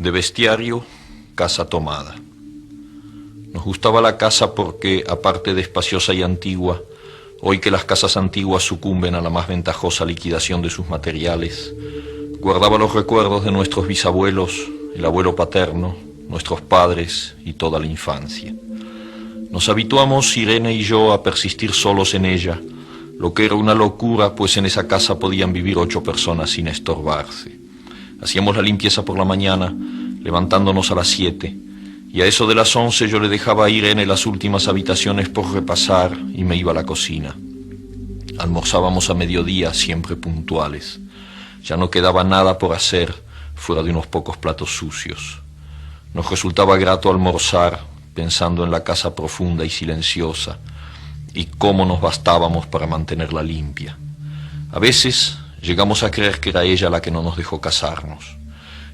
De bestiario, casa tomada. Nos gustaba la casa porque, aparte de espaciosa y antigua, hoy que las casas antiguas sucumben a la más ventajosa liquidación de sus materiales, guardaba los recuerdos de nuestros bisabuelos, el abuelo paterno, nuestros padres y toda la infancia. Nos habituamos, Irene y yo, a persistir solos en ella, lo que era una locura, pues en esa casa podían vivir 8 personas sin estorbarse. Hacíamos la limpieza por la mañana, levantándonos a las 7, y a eso de las 11 yo le dejaba a Irene las últimas habitaciones por repasar y me iba a la cocina. Almorzábamos a mediodía, siempre puntuales. Ya no quedaba nada por hacer, fuera de unos pocos platos sucios. Nos resultaba grato almorzar, pensando en la casa profunda y silenciosa, y cómo nos bastábamos para mantenerla limpia. A veces llegamos a creer que era ella la que no nos dejó casarnos.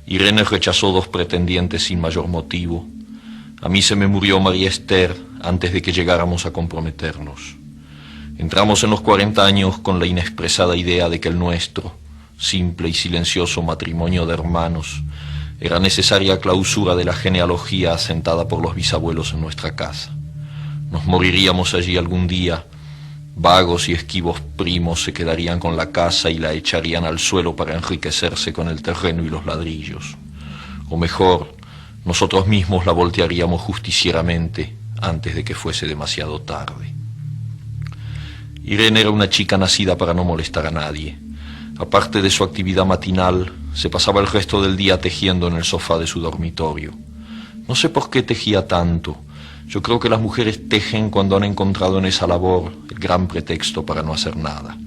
Irene rechazó 2 pretendientes sin mayor motivo. A mí se me murió María Esther antes de que llegáramos a comprometernos. Entramos en los 40 años con la inexpresada idea de que el nuestro, simple y silencioso matrimonio de hermanos, era necesaria clausura de la genealogía asentada por los bisabuelos en nuestra casa. Nos moriríamos allí algún día. Vagos y esquivos primos se quedarían con la casa y la echarían al suelo para enriquecerse con el terreno y los ladrillos. O mejor, nosotros mismos la voltearíamos justicieramente antes de que fuese demasiado tarde. Irene era una chica nacida para no molestar a nadie. Aparte de su actividad matinal, se pasaba el resto del día tejiendo en el sofá de su dormitorio. No sé por qué tejía tanto. Yo creo que las mujeres tejen cuando han encontrado en esa labor el gran pretexto para no hacer nada.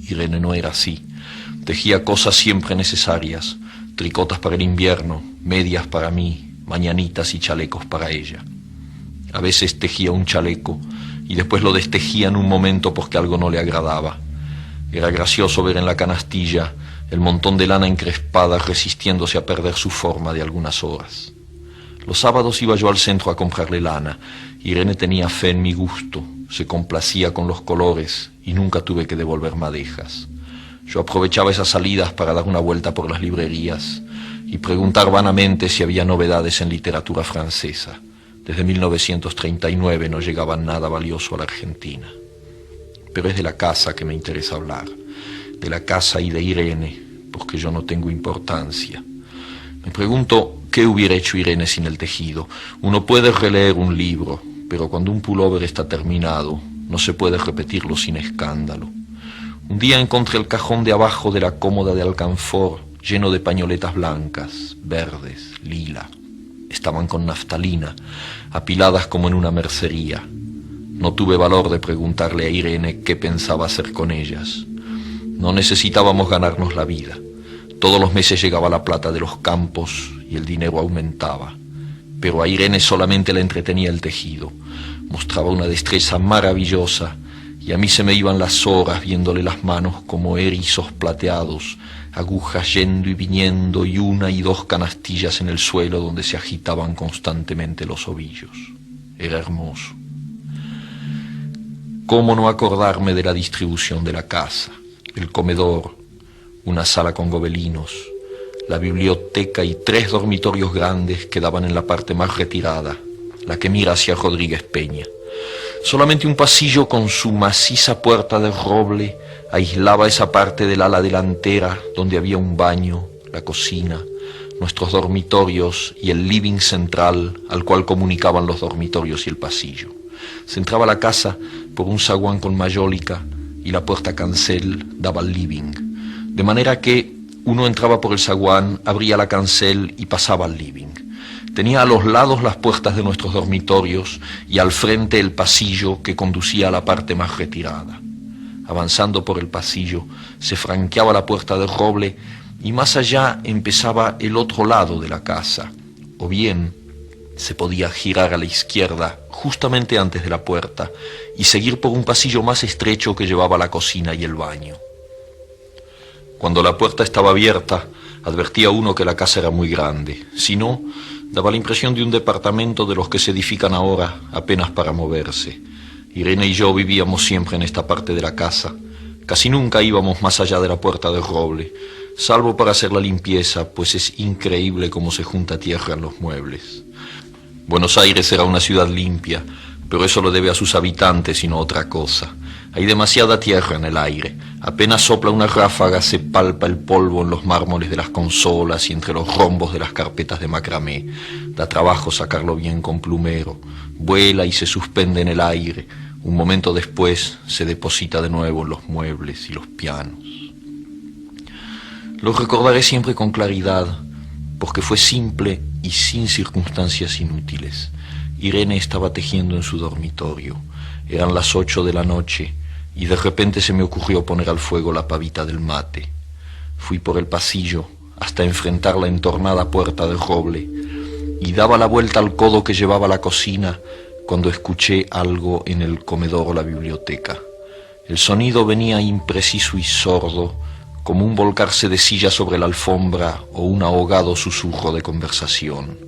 Irene no era así. Tejía cosas siempre necesarias, tricotas para el invierno, medias para mí, mañanitas y chalecos para ella. A veces tejía un chaleco y después lo destejía en un momento porque algo no le agradaba. Era gracioso ver en la canastilla el montón de lana encrespada resistiéndose a perder su forma de algunas horas. Los sábados iba yo al centro a comprarle lana. Irene tenía fe en mi gusto, se complacía con los colores y nunca tuve que devolver madejas. Yo aprovechaba esas salidas para dar una vuelta por las librerías y preguntar vanamente si había novedades en literatura francesa. Desde 1939 no llegaba nada valioso a la Argentina. Pero es de la casa que me interesa hablar, de la casa y de Irene, porque yo no tengo importancia. Me pregunto qué hubiera hecho Irene sin el tejido. Uno puede releer un libro, pero cuando un pullover está terminado, no se puede repetirlo sin escándalo. Un día encontré el cajón de abajo de la cómoda de alcanfor lleno de pañoletas blancas, verdes, lila. Estaban con naftalina, apiladas como en una mercería. No tuve valor de preguntarle a Irene qué pensaba hacer con ellas. No necesitábamos ganarnos la vida. Todos los meses llegaba la plata de los campos y el dinero aumentaba. Pero a Irene solamente le entretenía el tejido. Mostraba una destreza maravillosa y a mí se me iban las horas viéndole las manos como erizos plateados, agujas yendo y viniendo y 1 y 2 canastillas en el suelo donde se agitaban constantemente los ovillos. Era hermoso. ¿Cómo no acordarme de la distribución de la casa? El comedor, una sala con gobelinos, la biblioteca y 3 dormitorios grandes que daban en la parte más retirada, la que mira hacia Rodríguez Peña. Solamente un pasillo con su maciza puerta de roble aislaba esa parte del ala delantera donde había un baño, la cocina, nuestros dormitorios y el living central al cual comunicaban los dormitorios y el pasillo. Se entraba a la casa por un zaguán con mayólica y la puerta cancel daba al living, de manera que uno entraba por el zaguán, abría la cancel y pasaba al living. Tenía a los lados las puertas de nuestros dormitorios y al frente el pasillo que conducía a la parte más retirada. Avanzando por el pasillo se franqueaba la puerta de roble y más allá empezaba el otro lado de la casa, o bien se podía girar a la izquierda justamente antes de la puerta y seguir por un pasillo más estrecho que llevaba a la cocina y el baño. Cuando la puerta estaba abierta, advertía uno que la casa era muy grande. Si no, daba la impresión de un departamento de los que se edifican ahora apenas para moverse. Irene y yo vivíamos siempre en esta parte de la casa. Casi nunca íbamos más allá de la puerta de roble. salvo para hacer la limpieza, pues es increíble cómo se junta tierra en los muebles. Buenos Aires era una ciudad limpia, pero eso lo debe a sus habitantes y no a otra cosa. Hay demasiada tierra en el aire. Apenas sopla una ráfaga, se palpa el polvo en los mármoles de las consolas y entre los rombos de las carpetas de macramé. Da trabajo sacarlo bien con plumero. Vuela y se suspende en el aire. Un momento después se deposita de nuevo en los muebles y los pianos. Lo recordaré siempre con claridad, porque fue simple y sin circunstancias inútiles. Irene estaba tejiendo en su dormitorio. Eran las 8 de la noche y de repente se me ocurrió poner al fuego la pavita del mate. Fui por el pasillo hasta enfrentar la entornada puerta de roble y daba la vuelta al codo que llevaba a la cocina cuando escuché algo en el comedor o la biblioteca. El sonido venía impreciso y sordo, como un volcarse de silla sobre la alfombra o un ahogado susurro de conversación.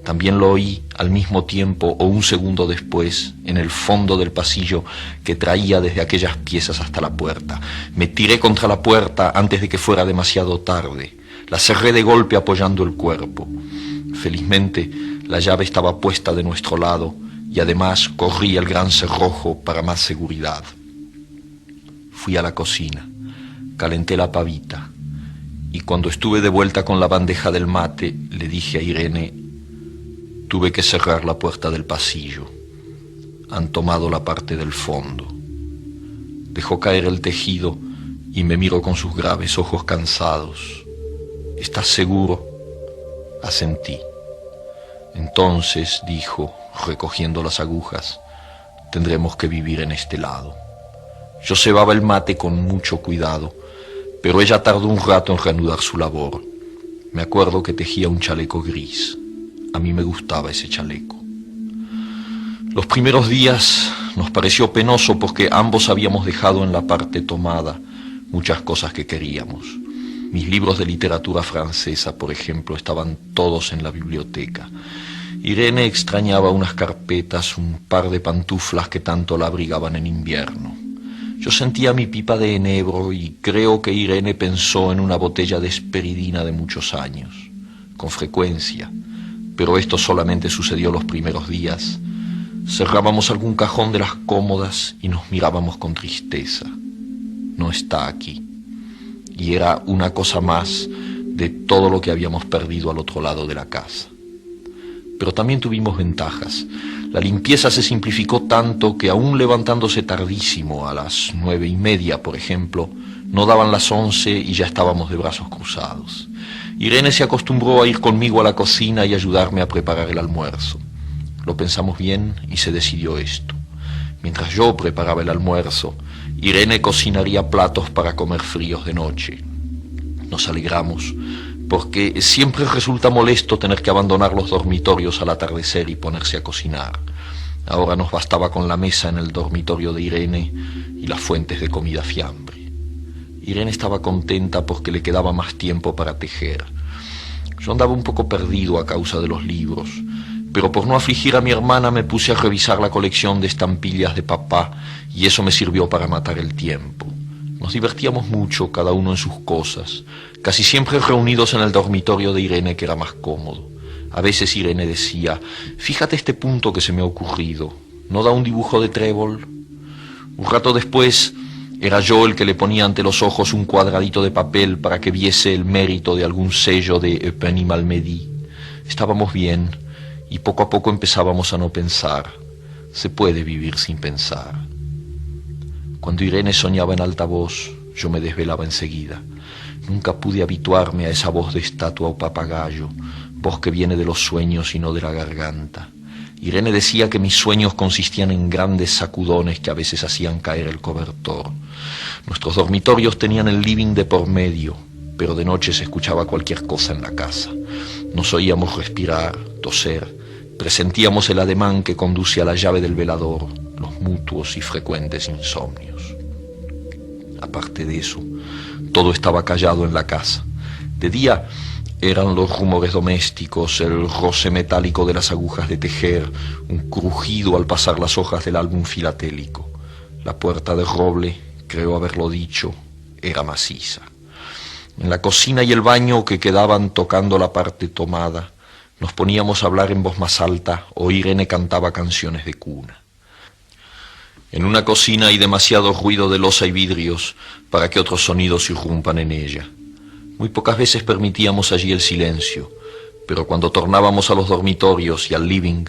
También lo oí al mismo tiempo o un segundo después en el fondo del pasillo que traía desde aquellas piezas hasta la puerta. Me tiré contra la puerta antes de que fuera demasiado tarde. La cerré de golpe apoyando el cuerpo. Felizmente la llave estaba puesta de nuestro lado y además corrí el gran cerrojo para más seguridad. Fui a la cocina, calenté la pavita y cuando estuve de vuelta con la bandeja del mate le dije a Irene: tuve que cerrar la puerta del pasillo. Han tomado la parte del fondo. Dejó caer el tejido y me miró con sus graves ojos cansados. ¿Estás seguro? Asentí. Entonces, dijo, recogiendo las agujas, tendremos que vivir en este lado. Yo cebaba el mate con mucho cuidado, pero ella tardó un rato en reanudar su labor. Me acuerdo que tejía un chaleco gris. A mí me gustaba ese chaleco. Los primeros días nos pareció penoso porque ambos habíamos dejado en la parte tomada muchas cosas que queríamos. Mis libros de literatura francesa, por ejemplo, estaban todos en la biblioteca. Irene extrañaba unas carpetas, un par de pantuflas que tanto la abrigaban en invierno. Yo sentía mi pipa de enebro y creo que Irene pensó en una botella de esperidina de muchos años. Con frecuencia, pero esto solamente sucedió los primeros días. Cerrábamos algún cajón de las cómodas y nos mirábamos con tristeza. No está aquí. Y era una cosa más de todo lo que habíamos perdido al otro lado de la casa. Pero también tuvimos ventajas. La limpieza se simplificó tanto que aún levantándose tardísimo, a las 9:30, por ejemplo, no daban las 11 y ya estábamos de brazos cruzados. Irene se acostumbró a ir conmigo a la cocina y ayudarme a preparar el almuerzo. Lo pensamos bien y se decidió esto. Mientras yo preparaba el almuerzo, Irene cocinaría platos para comer fríos de noche. Nos alegramos, porque siempre resulta molesto tener que abandonar los dormitorios al atardecer y ponerse a cocinar. Ahora nos bastaba con la mesa en el dormitorio de Irene y las fuentes de comida fiambre. Irene estaba contenta porque le quedaba más tiempo para tejer. Yo andaba un poco perdido a causa de los libros, pero por no afligir a mi hermana me puse a revisar la colección de estampillas de papá y eso me sirvió para matar el tiempo. Nos divertíamos mucho, cada uno en sus cosas, casi siempre reunidos en el dormitorio de Irene, que era más cómodo. A veces Irene decía: fíjate este punto que se me ha ocurrido, ¿no da un dibujo de trébol? Un rato después era yo el que le ponía ante los ojos un cuadradito de papel para que viese el mérito de algún sello de Eupen y Malmedy. Estábamos bien y poco a poco empezábamos a no pensar. Se puede vivir sin pensar. Cuando Irene soñaba en alta voz, yo me desvelaba enseguida. Nunca pude habituarme a esa voz de estatua o papagayo, voz que viene de los sueños y no de la garganta. Irene decía que mis sueños consistían en grandes sacudones que a veces hacían caer el cobertor. Nuestros dormitorios tenían el living de por medio, pero de noche se escuchaba cualquier cosa en la casa. Nos oíamos respirar, toser, presentíamos el ademán que conduce a la llave del velador, los mutuos y frecuentes insomnios. Aparte de eso, todo estaba callado en la casa. De día eran los rumores domésticos, el roce metálico de las agujas de tejer, un crujido al pasar las hojas del álbum filatélico. La puerta de roble, creo haberlo dicho, era maciza. En la cocina y el baño que quedaban tocando la parte tomada, nos poníamos a hablar en voz más alta o Irene cantaba canciones de cuna. En una cocina hay demasiado ruido de loza y vidrios para que otros sonidos irrumpan en ella. Muy pocas veces permitíamos allí el silencio, pero cuando tornábamos a los dormitorios y al living,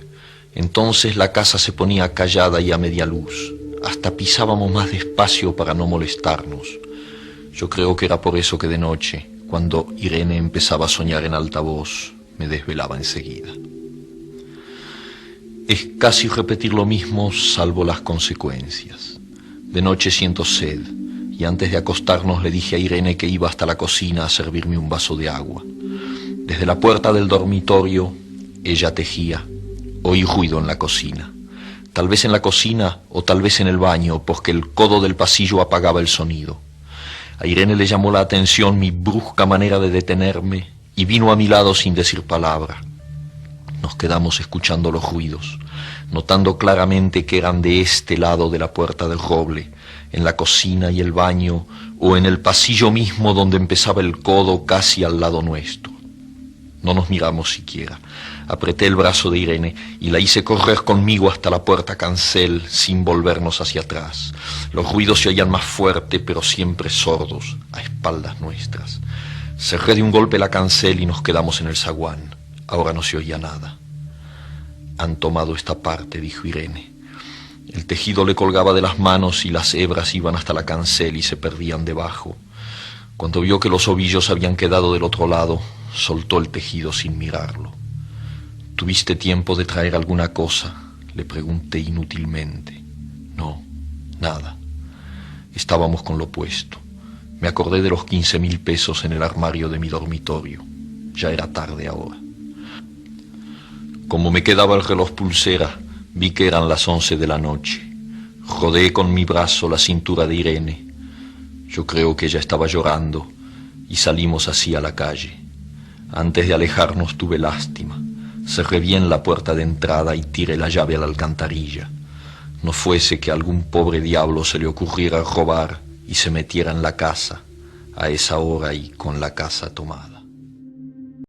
entonces la casa se ponía callada y a media luz. Hasta pisábamos más despacio para no molestarnos. Yo creo que era por eso que de noche, cuando Irene empezaba a soñar en alta voz, me desvelaba enseguida. Es casi repetir lo mismo, salvo las consecuencias. De noche siento sed, y antes de acostarnos le dije a Irene que iba hasta la cocina a servirme un vaso de agua. Desde la puerta del dormitorio, ella tejía. Oí ruido en la cocina. Tal vez en la cocina o tal vez en el baño, porque el codo del pasillo apagaba el sonido. A Irene le llamó la atención mi brusca manera de detenerme y vino a mi lado sin decir palabra. Nos quedamos escuchando los ruidos, notando claramente que eran de este lado de la puerta del roble, en la cocina y el baño, o en el pasillo mismo donde empezaba el codo casi al lado nuestro. No nos miramos siquiera. Apreté el brazo de Irene y la hice correr conmigo hasta la puerta cancel sin volvernos hacia atrás. Los ruidos se oían más fuerte, pero siempre sordos, a espaldas nuestras. Cerré de un golpe la cancel y nos quedamos en el zaguán. Ahora no se oía nada. Han tomado esta parte, dijo Irene. El tejido le colgaba de las manos y las hebras iban hasta la cancel y se perdían debajo. Cuando vio que los ovillos habían quedado del otro lado, soltó el tejido sin mirarlo. ¿Tuviste tiempo de traer alguna cosa?, le pregunté inútilmente. No, nada. Estábamos con lo puesto. Me acordé de los 15.000 pesos en el armario de mi dormitorio. Ya era tarde ahora. Como me quedaba el reloj pulsera, vi que eran las 11 de la noche. Rodeé con mi brazo la cintura de Irene. Yo creo que ella estaba llorando y salimos así a la calle. Antes de alejarnos tuve lástima. Cerré bien la puerta de entrada y tiré la llave a la alcantarilla. No fuese que a algún pobre diablo se le ocurriera robar y se metiera en la casa a esa hora y con la casa tomada.